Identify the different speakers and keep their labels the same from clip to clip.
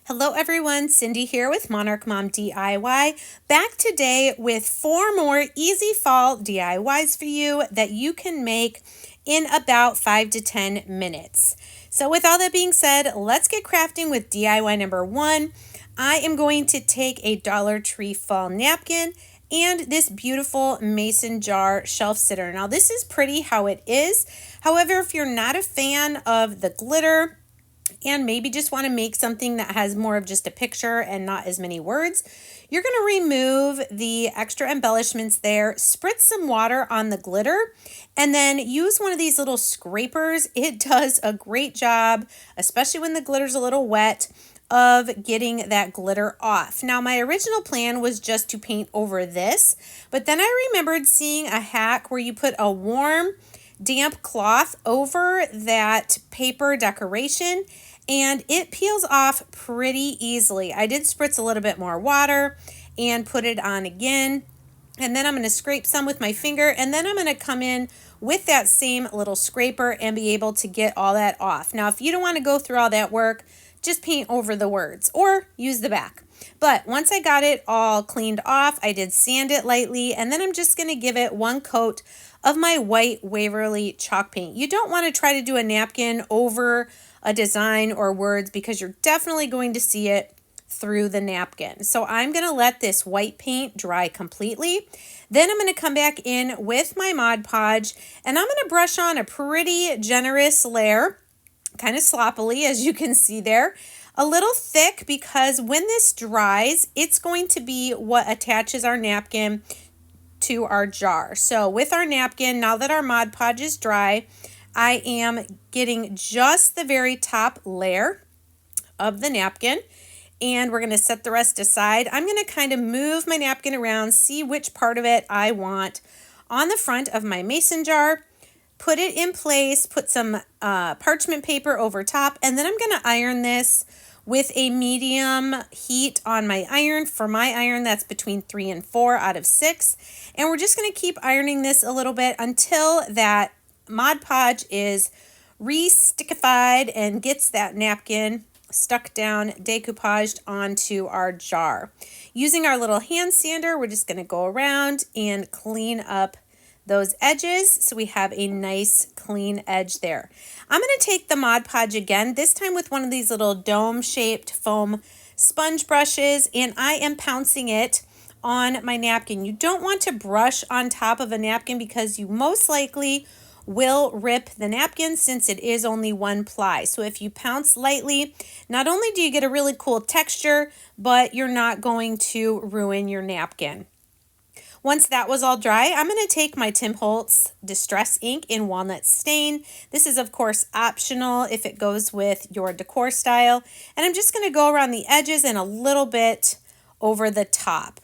Speaker 1: Hello everyone, Cindy here with Monarch Mom DIY, back today with 4 more easy fall DIYs for you that you can make in about 5 to 10 minutes. So with all that being said, let's get crafting with DIY number 1. I am going to take a Dollar Tree fall napkin and this beautiful mason jar shelf sitter. Now this is pretty how it is. However, if you're not a fan of the glitter, and maybe just want to make something that has more of just a picture and not as many words, you're going to remove the extra embellishments there, spritz some water on the glitter, and then use one of these little scrapers. It does a great job, especially when the glitter's a little wet, of getting that glitter off. Now, my original plan was just to paint over this, but then I remembered seeing a hack where you put a warm, damp cloth over that paper decoration and it peels off pretty easily. I did spritz a little bit more water and put it on again, and then I'm going to scrape some with my finger, and then I'm going to come in with that same little scraper and be able to get all that off. Now, if you don't want to go through all that work, just paint over the words or use the back. But once I got it all cleaned off, I did sand it lightly, and then I'm just going to give it one coat of my white Waverly chalk paint. You don't want to try to do a napkin over a design or words because you're definitely going to see it through the napkin. So I'm going to let this white paint dry completely. Then I'm going to come back in with my Mod Podge, and I'm going to brush on a pretty generous layer, kind of sloppily as you can see there. A little thick because when this dries, it's going to be what attaches our napkin to our jar. So with our napkin, now that our Mod Podge is dry, I am getting just the very top layer of the napkin, and we're going to set the rest aside. I'm going to kind of move my napkin around, see which part of it I want on the front of my mason jar, put it in place, put some parchment paper over top, and then I'm going to iron this with a medium heat on my iron. For my iron, that's between 3 and 4 out of 6. And we're just going to keep ironing this a little bit until that Mod Podge is re-stickified and gets that napkin stuck down, decoupaged onto our jar. Using our little hand sander, we're just going to go around and clean up those edges so we have a nice clean edge there. I'm going to take the Mod Podge again, this time with one of these little dome-shaped foam sponge brushes, and I am pouncing it on my napkin. You don't want to brush on top of a napkin because you most likely will rip the napkin since it is only one ply. So if you pounce lightly, not only do you get a really cool texture, but you're not going to ruin your napkin. Once that was all dry, I'm going to take my Tim Holtz Distress ink in Walnut Stain. This is, of course, optional if it goes with your decor style. And I'm just going to go around the edges and a little bit over the top.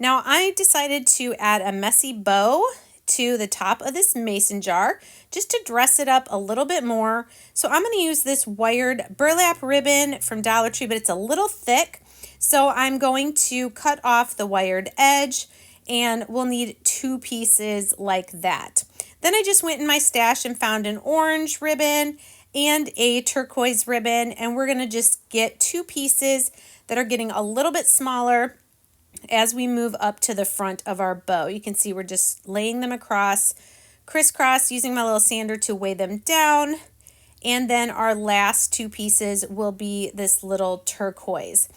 Speaker 1: Now, I decided to add a messy bow to the top of this mason jar just to dress it up a little bit more. So I'm going to use this wired burlap ribbon from Dollar Tree, but it's a little thick. So I'm going to cut off the wired edge, and we'll need 2 pieces like that. Then I just went in my stash and found an orange ribbon and a turquoise ribbon, and we're going to just get 2 pieces that are getting a little bit smaller as we move up to the front of our bow. You can see we're just laying them across, crisscross, using my little sander to weigh them down. And then our last 2 pieces will be this little turquoise.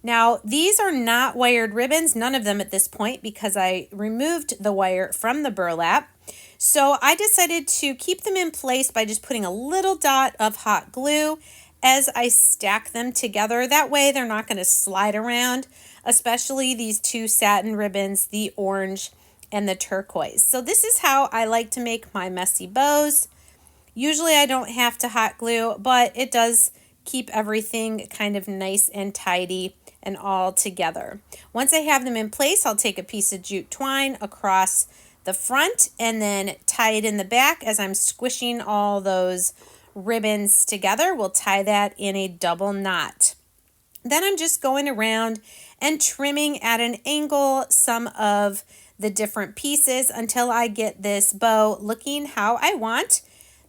Speaker 1: Now, these are not wired ribbons, none of them at this point, because I removed the wire from the burlap. So I decided to keep them in place by just putting a little dot of hot glue as I stack them together. That way they're not going to slide around, especially these 2 satin ribbons, the orange and the turquoise. So this is how I like to make my messy bows. Usually I don't have to hot glue, but it does keep everything kind of nice and tidy and all together. Once I have them in place, I'll take a piece of jute twine across the front and then tie it in the back as I'm squishing all those ribbons together. We'll tie that in a double knot. Then I'm just going around and trimming at an angle some of the different pieces until I get this bow looking how I want.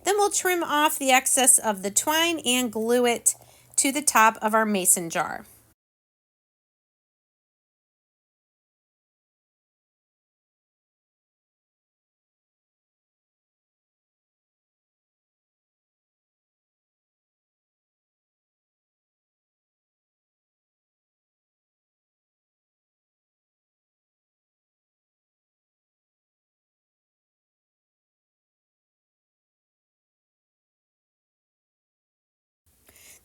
Speaker 1: Then we'll trim off the excess of the twine and glue it to the top of our mason jar.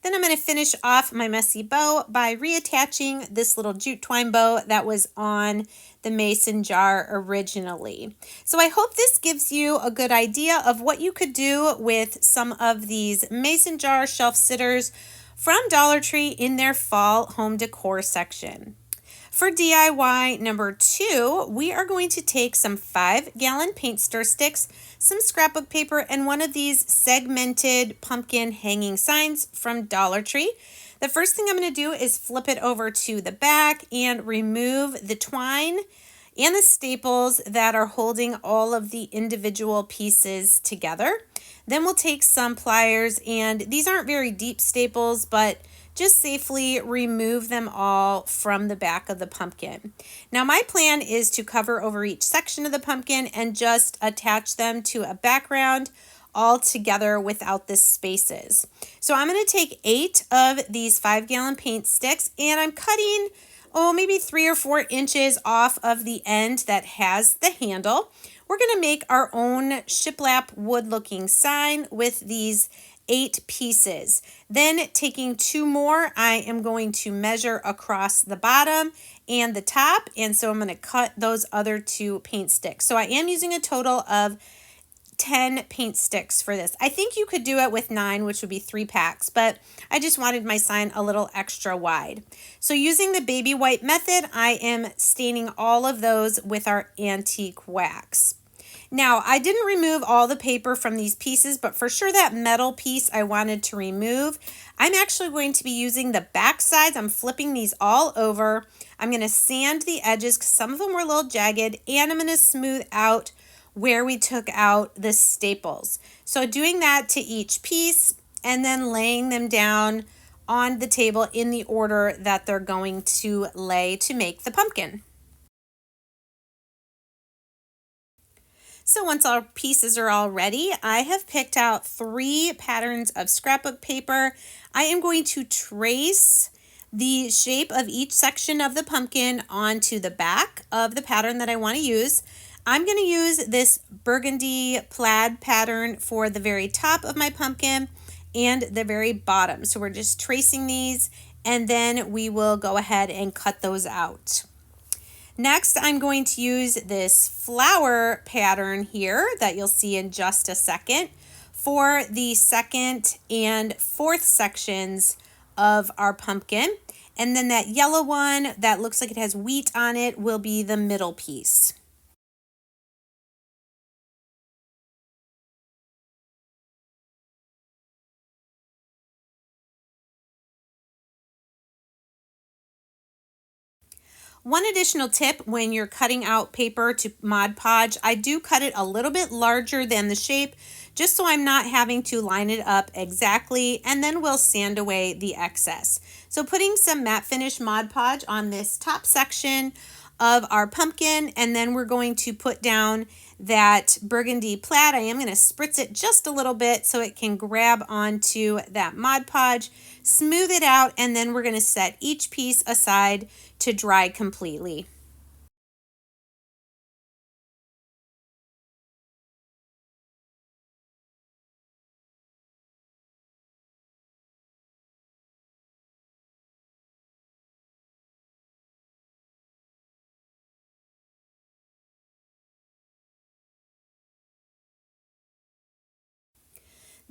Speaker 1: Then I'm going to finish off my messy bow by reattaching this little jute twine bow that was on the mason jar originally. So I hope this gives you a good idea of what you could do with some of these mason jar shelf sitters from Dollar Tree in their fall home decor section. For DIY number 2, we are going to take some 5-gallon paint stir sticks, some scrapbook paper, and one of these segmented pumpkin hanging signs from Dollar Tree. The first thing I'm going to do is flip it over to the back and remove the twine and the staples that are holding all of the individual pieces together. Then we'll take some pliers, and these aren't very deep staples, but just safely remove them all from the back of the pumpkin. Now my plan is to cover over each section of the pumpkin and just attach them to a background all together without the spaces. So I'm going to take 8 of these 5-gallon paint sticks, and I'm cutting maybe 3 or 4 inches off of the end that has the handle. We're going to make our own shiplap wood looking sign with these 8 pieces. Then taking 2 more, I am going to measure across the bottom and the top, and so I'm going to cut those other 2 paint sticks. So I am using a total of 10 paint sticks for this. I think you could do it with 9, which would be 3 packs, but I just wanted my sign a little extra wide. So using the baby white method, I am staining all of those with our antique wax. Now, I didn't remove all the paper from these pieces, but for sure that metal piece I wanted to remove. I'm actually going to be using the back sides. I'm flipping these all over. I'm going to sand the edges because some of them were a little jagged, and I'm going to smooth out where we took out the staples. So doing that to each piece and then laying them down on the table in the order that they're going to lay to make the pumpkin. So once our pieces are all ready, I have picked out 3 patterns of scrapbook paper. I am going to trace the shape of each section of the pumpkin onto the back of the pattern that I want to use. I'm going to use this burgundy plaid pattern for the very top of my pumpkin and the very bottom. So we're just tracing these, and then we will go ahead and cut those out. Next, I'm going to use this flower pattern here that you'll see in just a second for the second and fourth sections of our pumpkin. And then that yellow one that looks like it has wheat on it will be the middle piece. One additional tip when you're cutting out paper to Mod Podge, I do cut it a little bit larger than the shape just so I'm not having to line it up exactly, and then we'll sand away the excess. So putting some matte finish Mod Podge on this top section of our pumpkin, and then we're going to put down that burgundy plaid. I am going to spritz it just a little bit so it can grab onto that Mod Podge, smooth it out, and then we're going to set each piece aside to dry completely.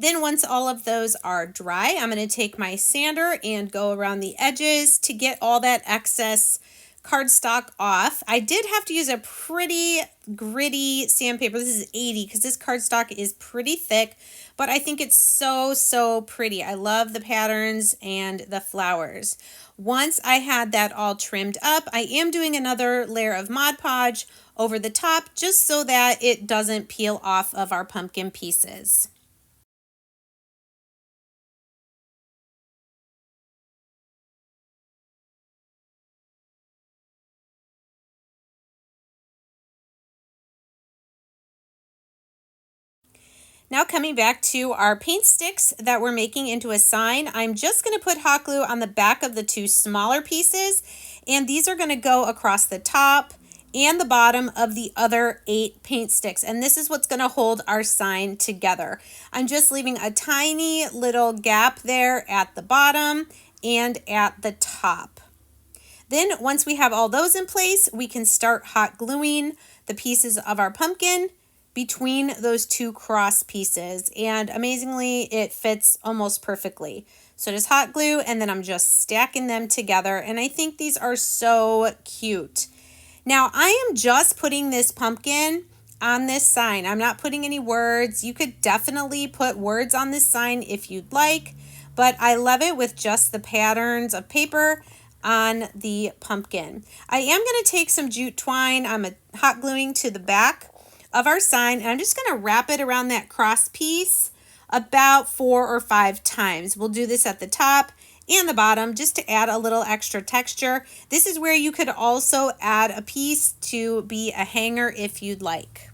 Speaker 1: Then once all of those are dry, I'm going to take my sander and go around the edges to get all that excess cardstock off. I did have to use a pretty gritty sandpaper. This is 80 because this cardstock is pretty thick, but I think it's so pretty. I love the patterns and the flowers. Once I had that all trimmed up, I am doing another layer of Mod Podge over the top just so that it doesn't peel off of our pumpkin pieces. Now coming back to our paint sticks that we're making into a sign, I'm just going to put hot glue on the back of the 2 smaller pieces, and these are going to go across the top and the bottom of the other 8 paint sticks. And this is what's going to hold our sign together. I'm just leaving a tiny little gap there at the bottom and at the top. Then once we have all those in place, we can start hot gluing the pieces of our pumpkin between those 2 cross pieces. And amazingly, it fits almost perfectly. So just hot glue, and then I'm just stacking them together. And I think these are so cute. Now I am just putting this pumpkin on this sign. I'm not putting any words. You could definitely put words on this sign if you'd like, but I love it with just the patterns of paper on the pumpkin. I am going to take some jute twine. I'm hot gluing to the back of our sign, and I'm just going to wrap it around that cross piece about 4 or 5 times. We'll do this at the top and the bottom just to add a little extra texture. This is where you could also add a piece to be a hanger if you'd like.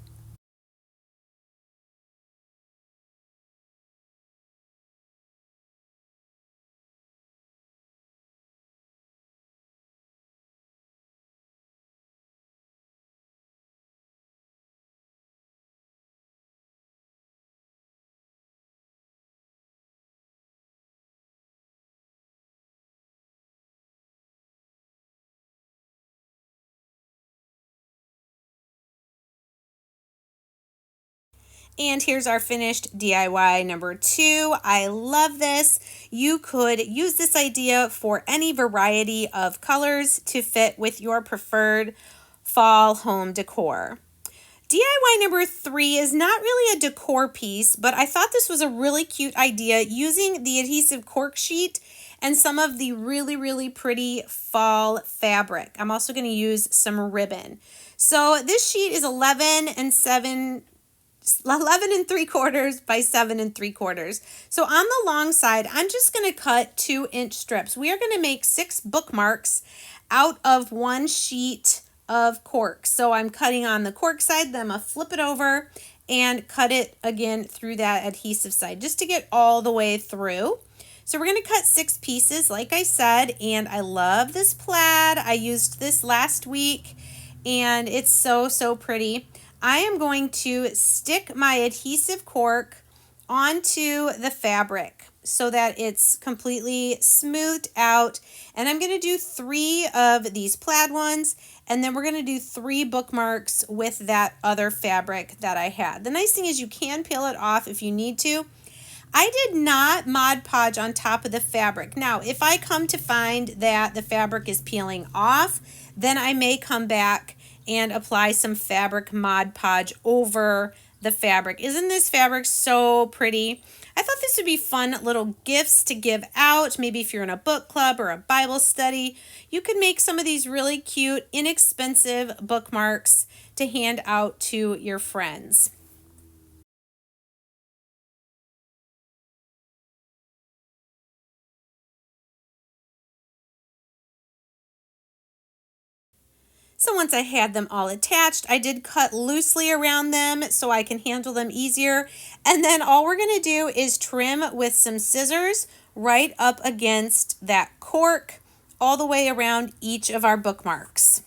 Speaker 1: And here's our finished DIY number 2. I love this. You could use this idea for any variety of colors to fit with your preferred fall home decor. DIY number 3 is not really a decor piece, but I thought this was a really cute idea using the adhesive cork sheet and some of the really pretty fall fabric. I'm also going to use some ribbon. So this sheet is 11 and 3/4 by 7 3/4. So on the long side, I'm just going to cut 2-inch strips. We are going to make 6 bookmarks out of 1 sheet of cork. So I'm cutting on the cork side, then I'm going to flip it over and cut it again through that adhesive side just to get all the way through. So we're going to cut 6 pieces, like I said, and I love this plaid. I used this last week, and it's so pretty. I am going to stick my adhesive cork onto the fabric so that it's completely smoothed out. And I'm going to do 3 of these plaid ones, and then we're going to do 3 bookmarks with that other fabric that I had. The nice thing is you can peel it off if you need to. I did not Mod Podge on top of the fabric. Now, if I come to find that the fabric is peeling off, then I may come back and apply some fabric Mod Podge over the fabric. Isn't this fabric so pretty? I thought this would be fun little gifts to give out. Maybe if you're in a book club or a Bible study, you could make some of these really cute, inexpensive bookmarks to hand out to your friends. So once I had them all attached, I did cut loosely around them so I can handle them easier. And then all we're going to do is trim with some scissors right up against that cork all the way around each of our bookmarks.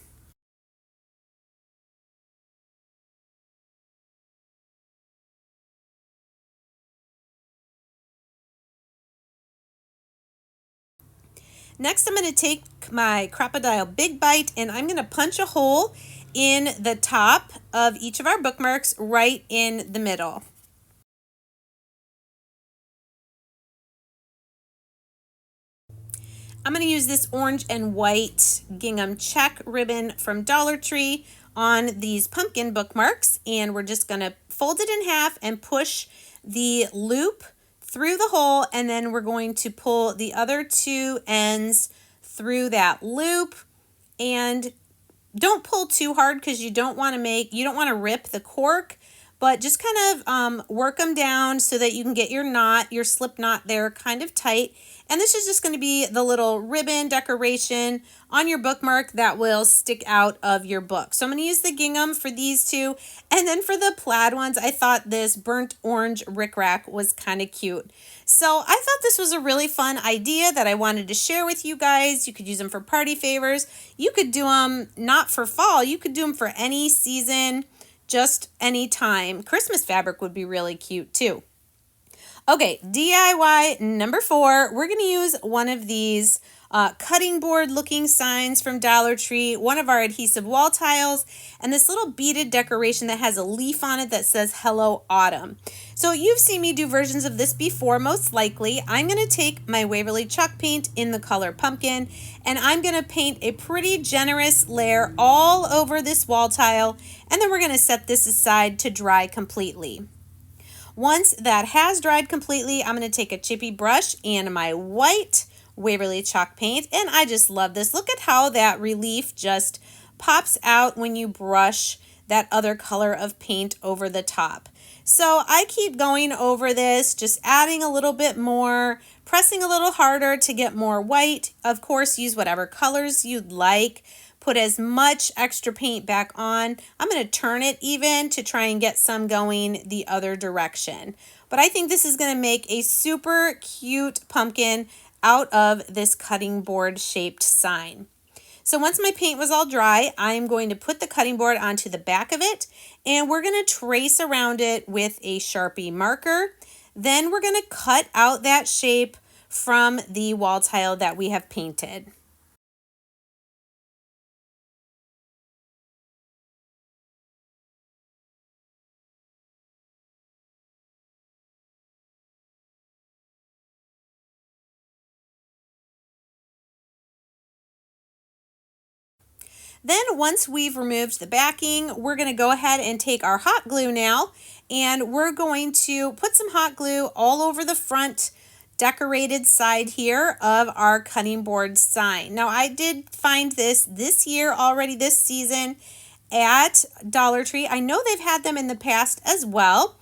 Speaker 1: Next, I'm going to take my Crocodile Big Bite and I'm going to punch a hole in the top of each of our bookmarks right in the middle. I'm going to use this orange and white gingham check ribbon from Dollar Tree on these pumpkin bookmarks, and we're just going to fold it in half and push the loop through the hole, and then we're going to pull the other 2 ends through that loop. And don't pull too hard because you don't want to rip the cork, but just kind of work them down so that you can get your knot, your slip knot there kind of tight. And this is just going to be the little ribbon decoration on your bookmark that will stick out of your book. So I'm going to use the gingham for these two. And then for the plaid ones, I thought this burnt orange rickrack was kind of cute. So I thought this was a really fun idea that I wanted to share with you guys. You could use them for party favors. You could do them not for fall. You could do them for any season, just any time. Christmas fabric would be really cute too. Okay, DIY number 4, we're going to use one of these cutting board looking signs from Dollar Tree, one of our adhesive wall tiles, and this little beaded decoration that has a leaf on it that says Hello Autumn. So you've seen me do versions of this before, most likely. I'm going to take my Waverly chalk paint in the color pumpkin, and I'm going to paint a pretty generous layer all over this wall tile, and then we're going to set this aside to dry completely. Once that has dried completely, I'm going to take a chippy brush and my white Waverly chalk paint, and I just love this. Look at how that relief just pops out when you brush that other color of paint over the top. So I keep going over this, just adding a little bit more, pressing a little harder to get more white. Of course, use whatever colors you'd like. Put as much extra paint back on. I'm going to turn it even to try and get some going the other direction. But I think this is going to make a super cute pumpkin out of this cutting board shaped sign. So once my paint was all dry, I'm going to put the cutting board onto the back of it, and we're going to trace around it with a Sharpie marker. Then we're going to cut out that shape from the wall tile that we have painted. Then once we've removed the backing, we're going to go ahead and take our hot glue now, and we're going to put some hot glue all over the front decorated side here of our cutting board sign. Now I did find this year already, this season at Dollar Tree. I know they've had them in the past as well.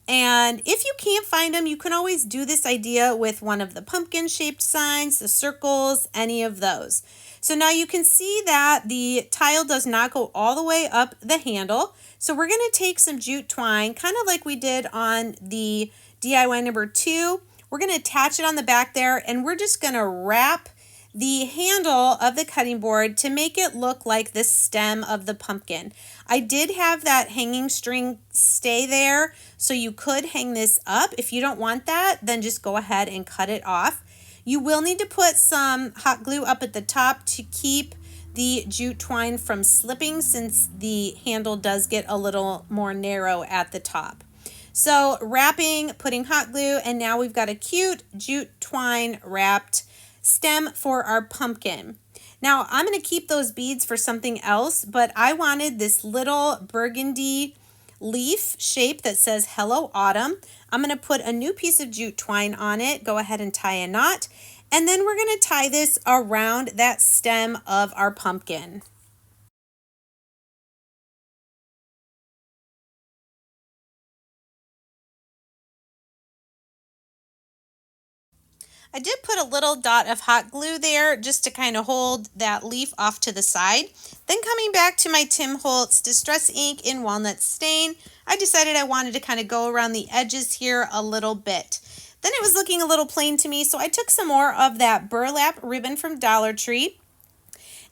Speaker 1: And if you can't find them, you can always do this idea with one of the pumpkin shaped signs, the circles, any of those. So now you can see that the tile does not go all the way up the handle. So we're going to take some jute twine, kind of like we did on the DIY number 2. We're going to attach it on the back there, and we're just going to wrap the handle of the cutting board to make it look like the stem of the pumpkin. I did have that hanging string stay there, so you could hang this up. If you don't want that, then just go ahead and cut it off. You will need to put some hot glue up at the top to keep the jute twine from slipping, since the handle does get a little more narrow at the top. So wrapping, putting hot glue, and now we've got a cute jute twine wrapped stem for our pumpkin. Now I'm going to keep those beads for something else, but I wanted this little burgundy leaf shape that says Hello Autumn. I'm going to put a new piece of jute twine on it, go ahead and tie a knot, and then we're going to tie this around that stem of our pumpkin. I did put a little dot of hot glue there just to kind of hold that leaf off to the side. Then coming back to my Tim Holtz Distress Ink in Walnut Stain, I decided I wanted to kind of go around the edges here a little bit. Then it was looking a little plain to me, so I took some more of that burlap ribbon from Dollar Tree.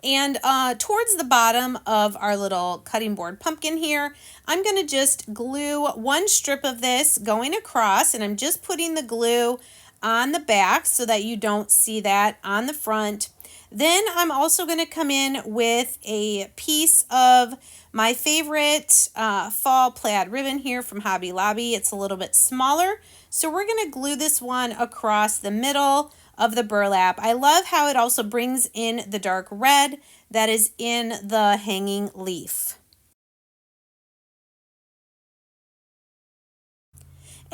Speaker 1: And towards the bottom of our little cutting board pumpkin here, I'm going to just glue one strip of this going across, and I'm just putting the glue on the back so that you don't see that on the front. Then I'm also going to come in with a piece of my favorite fall plaid ribbon here from Hobby Lobby. It's a little bit smaller, so we're going to glue this one across the middle of the burlap. I love how it also brings in the dark red that is in the hanging leaf.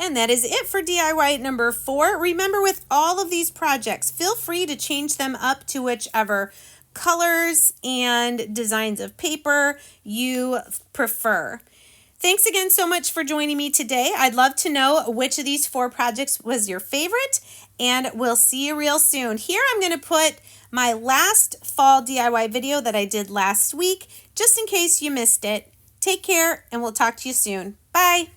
Speaker 1: And that is it for DIY number 4. Remember, with all of these projects, feel free to change them up to whichever colors and designs of paper you prefer. Thanks again so much for joining me today. I'd love to know which of these 4 projects was your favorite, and we'll see you real soon. Here I'm going to put my last fall DIY video that I did last week, just in case you missed it. Take care, and we'll talk to you soon. Bye.